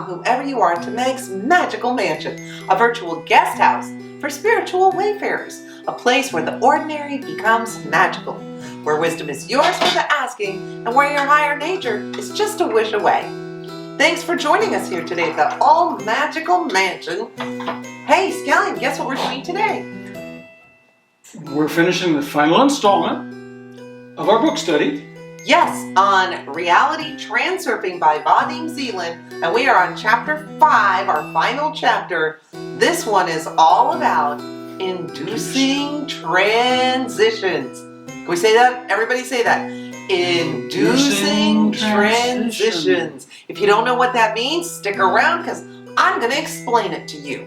Whomever you are, to Meg's Magical Mansion, a virtual guest house for spiritual wayfarers, a place where the ordinary becomes magical, where wisdom is yours for the asking, and where your higher nature is just a wish away. Thanks for joining us here today at the All Magical Mansion. Hey, Scallion, guess what we're doing today? We're finishing the final installment of our book study. Yes, on Reality Transurfing by Vadim Zeland, and we are on chapter 5, our final chapter. This one is all about inducing transitions. Can we say that? Everybody say that. Inducing transitions. If you don't know what that means, stick around because I'm going to explain it to you.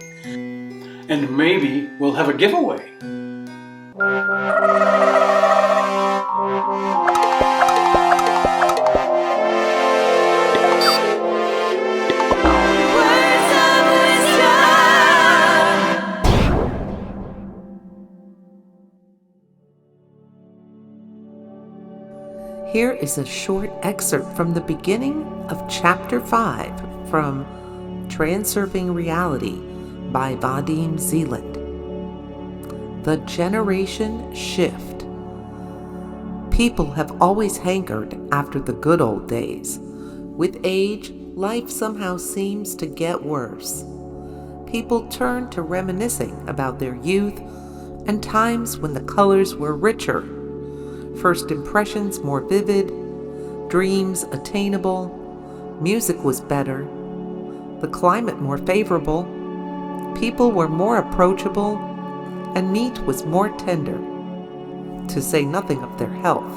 And maybe we'll have a giveaway. Here is a short excerpt from the beginning of Chapter 5 from Transurfing Reality by Vadim Zeland. The Generation Shift. People have always hankered after the good old days. With age, life somehow seems to get worse. People turn to reminiscing about their youth and times when the colors were richer, first impressions more vivid, dreams attainable, music was better, the climate more favorable, people were more approachable, and meat was more tender, to say nothing of their health.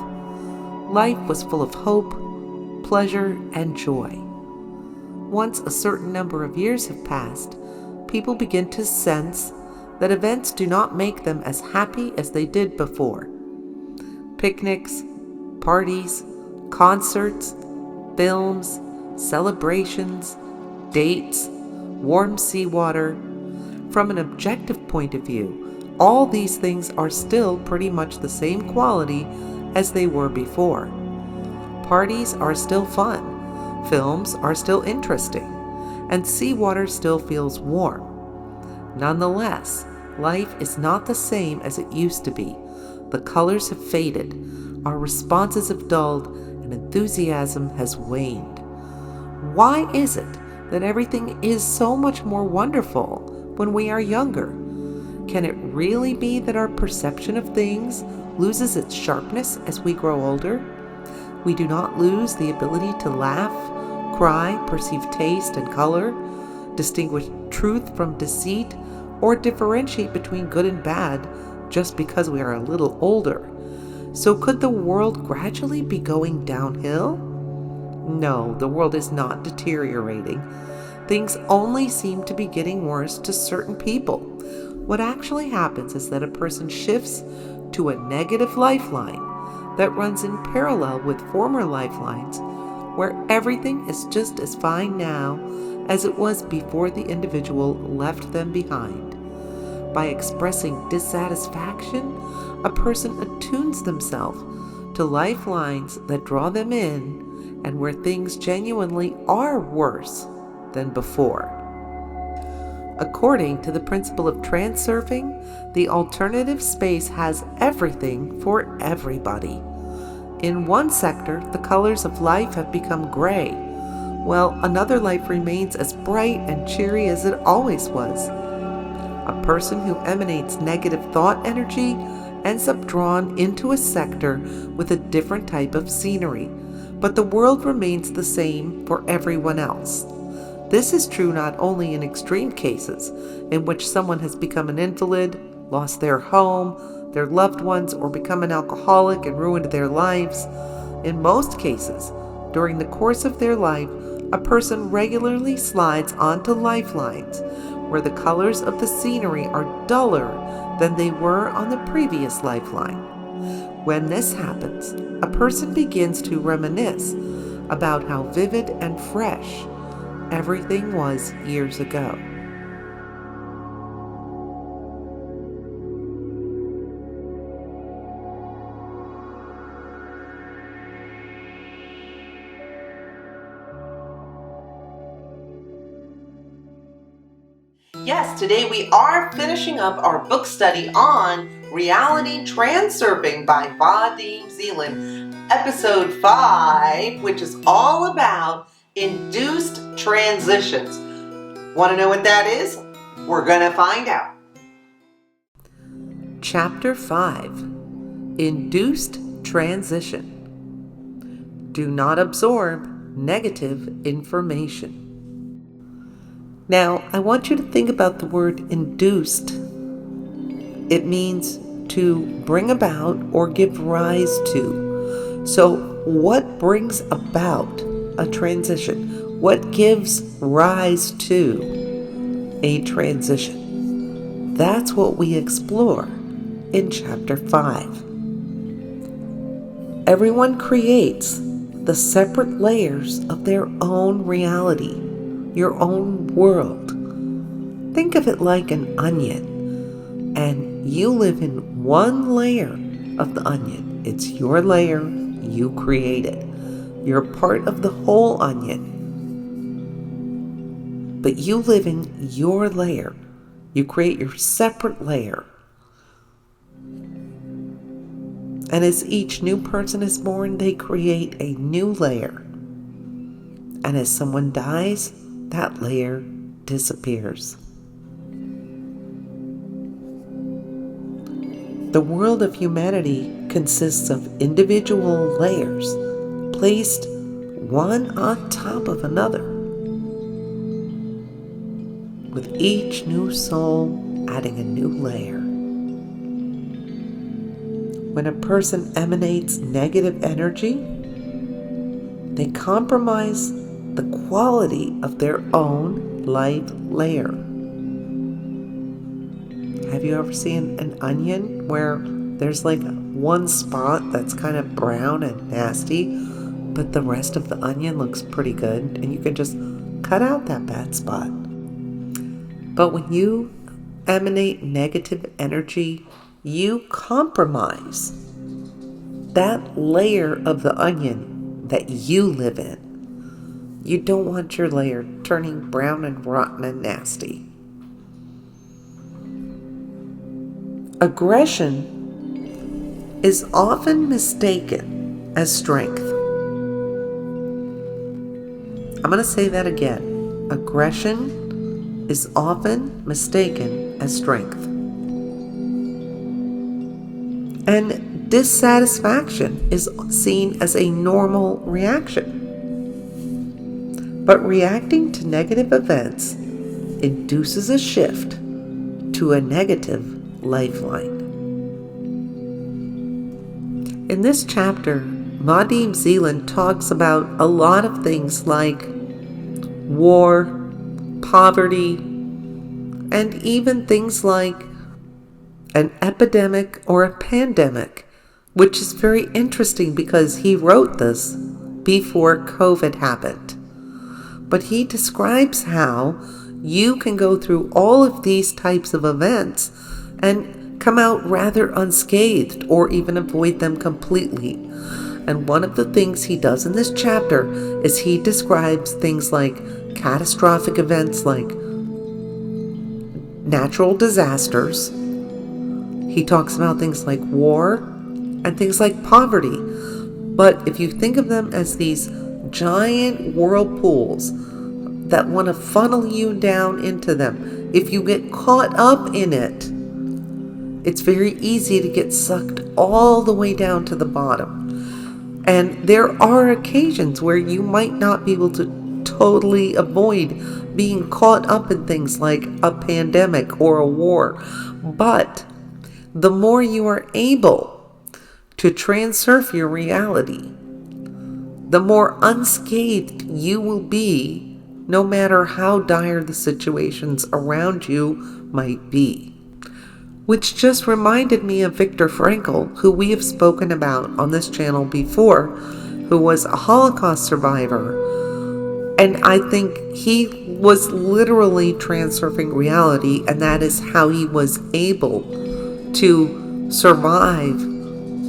Life was full of hope, pleasure, and joy. Once a certain number of years have passed, people begin to sense that events do not make them as happy as they did before. Picnics, parties, concerts, films, celebrations, dates, warm seawater. From an objective point of view, all these things are still pretty much the same quality as they were before. Parties are still fun, films are still interesting, and seawater still feels warm. Nonetheless, life is not the same as it used to be. The colors have faded, our responses have dulled, and enthusiasm has waned. Why is it that everything is so much more wonderful when we are younger? Can it really be that our perception of things loses its sharpness as we grow older? We do not lose the ability to laugh, cry, perceive taste and color, distinguish truth from deceit, or differentiate between good and bad just because we are a little older. So could the world gradually be going downhill? No, the world is not deteriorating. Things only seem to be getting worse to certain people. What actually happens is that a person shifts to a negative lifeline that runs in parallel with former lifelines, where everything is just as fine now as it was before the individual left them behind. By expressing dissatisfaction, a person attunes themselves to lifelines that draw them in and where things genuinely are worse than before. According to the principle of transurfing, the alternative space has everything for everybody. In one sector, the colors of life have become gray, while another life remains as bright and cheery as it always was. A person who emanates negative thought energy ends up drawn into a sector with a different type of scenery, but the world remains the same for everyone else. This is true not only in extreme cases, in which someone has become an invalid, lost their home, their loved ones, or become an alcoholic and ruined their lives. In most cases, during the course of their life, a person regularly slides onto lifelines where the colors of the scenery are duller than they were on the previous lifeline. When this happens, a person begins to reminisce about how vivid and fresh everything was years ago. Yes, today we are finishing up our book study on Reality Transurfing by Vadim Zeland, episode 5, which is all about induced transitions. Want to know what that is? We're going to find out. Chapter 5, Induced Transition. Do not absorb negative information. Now, I want you to think about the word induced. It means to bring about or give rise to. So, what brings about a transition? What gives rise to a transition? That's what we explore in Chapter 5. Everyone creates the separate layers of their own reality, your own world. Think of it like an onion, and you live in one layer of the onion. It's your layer, you created. You're part of the whole onion, but you live in your layer. You create your separate layer. And as each new person is born, they create a new layer. And as someone dies, that layer disappears. The world of humanity consists of individual layers placed one on top of another, with each new soul adding a new layer. When a person emanates negative energy, they compromise the quality of their own light layer. Have you ever seen an onion where there's like one spot that's kind of brown and nasty, but the rest of the onion looks pretty good, and you can just cut out that bad spot? But when you emanate negative energy, you compromise that layer of the onion that you live in. You don't want your layer turning brown and rotten and nasty. Aggression is often mistaken as strength. I'm going to say that again. Aggression is often mistaken as strength. And dissatisfaction is seen as a normal reaction. But reacting to negative events induces a shift to a negative lifeline. In this chapter, Vadim Zeland talks about a lot of things like war, poverty, and even things like an epidemic or a pandemic, which is very interesting because he wrote this before COVID happened. But he describes how you can go through all of these types of events and come out rather unscathed or even avoid them completely. And one of the things he does in this chapter is he describes things like catastrophic events like natural disasters. He talks about things like war and things like poverty. But if you think of them as these giant whirlpools that want to funnel you down into them, if you get caught up in it, it's very easy to get sucked all the way down to the bottom. And there are occasions where you might not be able to totally avoid being caught up in things like a pandemic or a war. But the more you are able to transurf your reality, the more unscathed you will be, no matter how dire the situations around you might be. which just reminded me of Viktor Frankl, who we have spoken about on this channel before, who was a Holocaust survivor. And I think he was literally transurfing reality, and that is how he was able to survive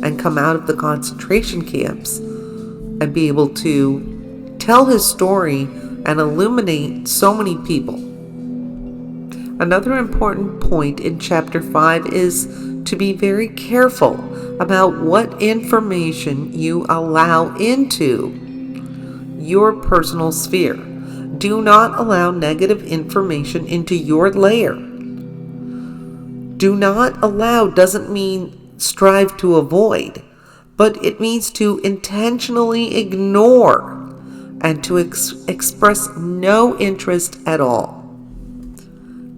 and come out of the concentration camps and be able to tell his story and illuminate so many people. Another important point in Chapter 5 is to be very careful about what information you allow into your personal sphere. Do not allow negative information into your layer. Do not allow doesn't mean strive to avoid, but it means to intentionally ignore and to express no interest at all.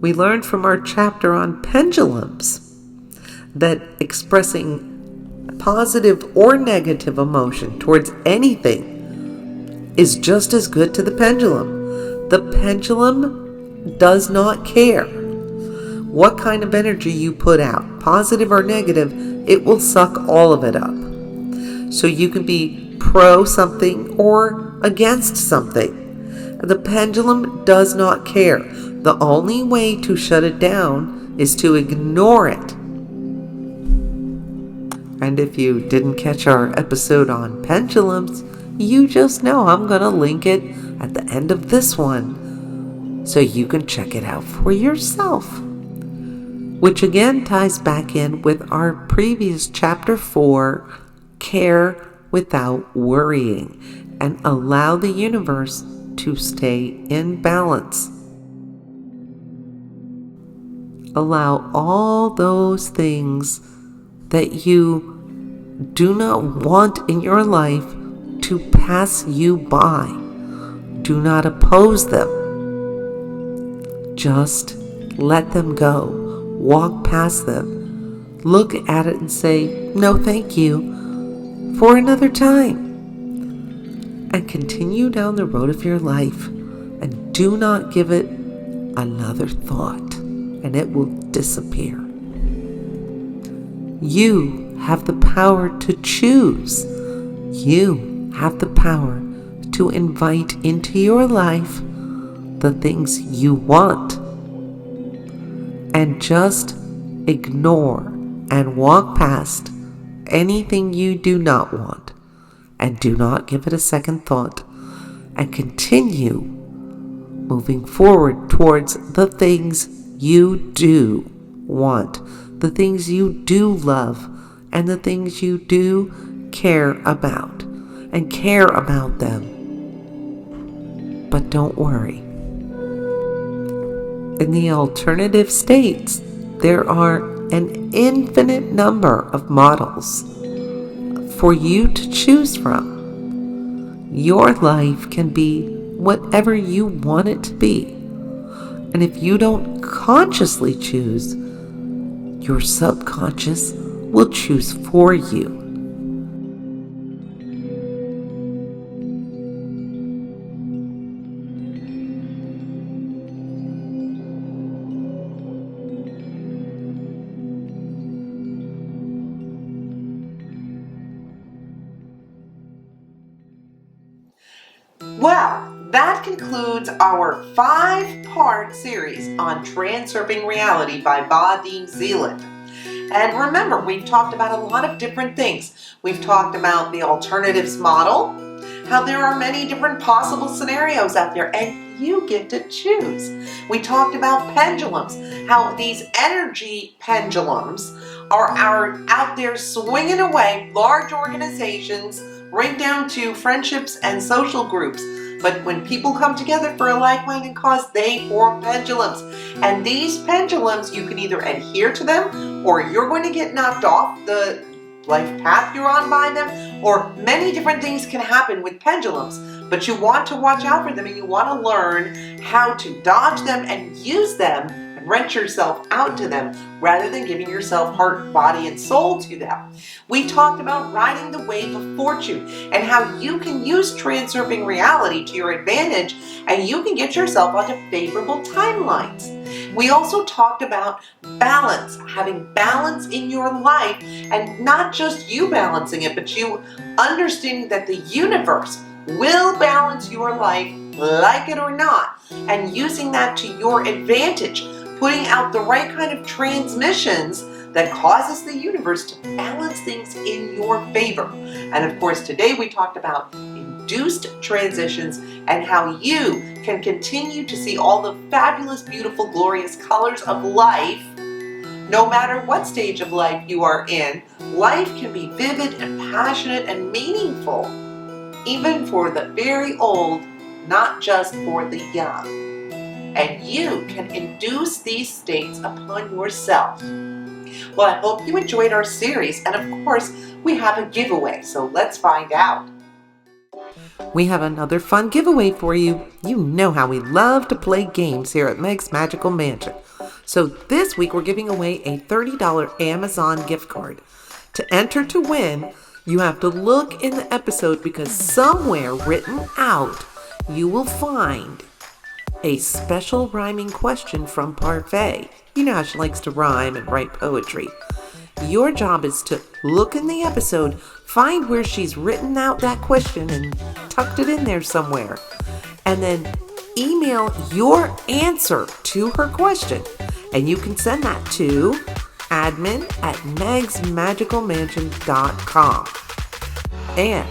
We learned from our chapter on pendulums that expressing positive or negative emotion towards anything is just as good to the pendulum. The pendulum does not care what kind of energy you put out, positive or negative. It will suck all of it up. So you can be pro something or against something. The pendulum does not care. The only way to shut it down is to ignore it. And if you didn't catch our episode on pendulums, you just know I'm going to link it at the end of this one so you can check it out for yourself. Which again ties back in with our previous Chapter 4, Care Without Worrying, and allow the universe to stay in balance. Allow all those things that you do not want in your life to pass you by. Do not oppose them. Just let them go. Walk past them. Look at it and say, no thank you, for another time. And continue down the road of your life and do not give it another thought, and it will disappear. You have the power to choose. You have the power to invite into your life the things you want. And just ignore and walk past anything you do not want. And do not give it a second thought. And continue moving forward towards the things you do want, the things you do love, and the things you do care about, and care about them. But don't worry. In the alternative states, there are an infinite number of models for you to choose from. Your life can be whatever you want it to be. And if you don't consciously choose, your subconscious will choose for you. Well, that concludes our 5-part series on Transurfing Reality by Vadim Zeland. And remember, we've talked about a lot of different things. We've talked about the alternatives model, how there are many different possible scenarios out there, and you get to choose. We talked about pendulums, how these energy pendulums are out there swinging away, large organizations, right down to friendships and social groups. But when people come together for a like-minded cause, they form pendulums. And these pendulums, you can either adhere to them, or you're going to get knocked off the life path you're on by them, or many different things can happen with pendulums. But you want to watch out for them, and you want to learn how to dodge them and use them and wrench yourself out to them, rather than giving yourself heart, body, and soul to them. We talked about riding the wave of fortune and how you can use Transurfing Reality to your advantage, and you can get yourself onto favorable timelines. We also talked about balance, having balance in your life, and not just you balancing it, but you understanding that the universe will balance your life, like it or not, and using that to your advantage, putting out the right kind of transmissions that causes the universe to balance things in your favor. And of course, today we talked about induced transitions and how you can continue to see all the fabulous, beautiful, glorious colors of life. No matter what stage of life you are in, life can be vivid and passionate and meaningful, even for the very old, not just for the young. And you can induce these states upon yourself. Well, I hope you enjoyed our series, and of course, we have a giveaway, so let's find out. We have another fun giveaway for you. You know how we love to play games here at Meg's Magical Mansion. So this week, we're giving away a $30 Amazon gift card. To enter to win, you have to look in the episode because somewhere written out, you will find a special rhyming question from Parfait. You know how she likes to rhyme and write poetry. Your job is to look in the episode, find where she's written out that question and tucked it in there somewhere, and then email your answer to her question. And you can send that to admin@megsmagicalmansion.com. And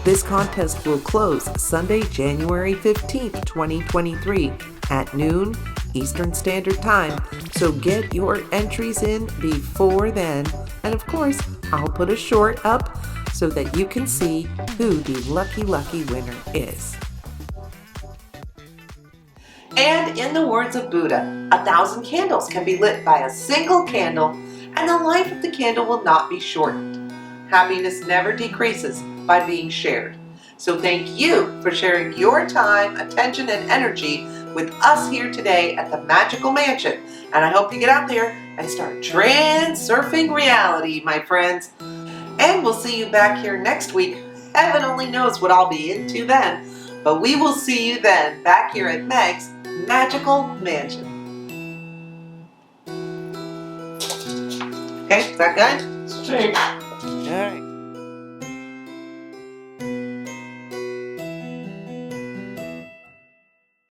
this contest will close Sunday, January 15th, 2023 at noon Eastern Standard Time. So get your entries in before then. And of course, I'll put a short up so that you can see who the lucky winner is. And in the words of Buddha, 1,000 candles can be lit by a single candle, and the life of the candle will not be shortened. Happiness never decreases by being shared. So thank you for sharing your time, attention, and energy with us here today at the Magical Mansion. And I hope you get out there and start transurfing reality, my friends. And we'll see you back here next week. Heaven only knows what I'll be into then. But we will see you then back here at Meg's Magical Mansion. Okay, is that good? Stay. All right.